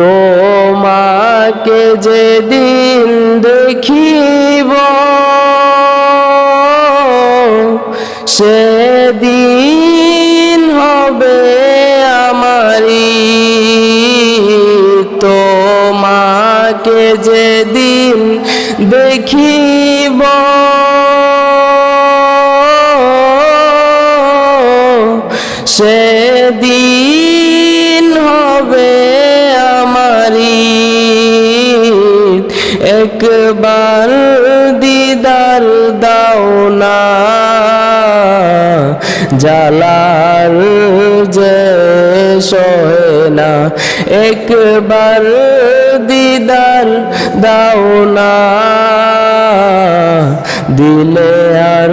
তোমাকে যেদিন দেখিব সেদিন হবে আমারি, তোমাকে যেদিন দেখিব সেদিন হবে আমারি। একবার দিদার দাও না, জালাল যে সহে না। একবার দিদার দাও না, দিলে আর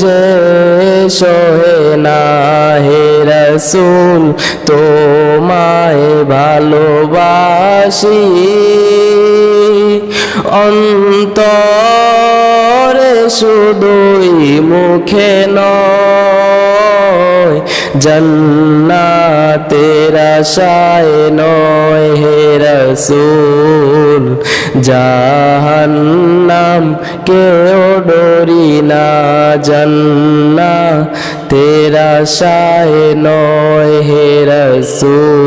যে সহে না। হে রাসূল তোমায় ভালোবাসি, অন্তরে শুধুই মুখে নয়, জান্নাতের আশায় নয়। হে রাসূল জাহান্নাম কেউ ডরি না, জান্নাতের আশায় নয়। হে রাসূল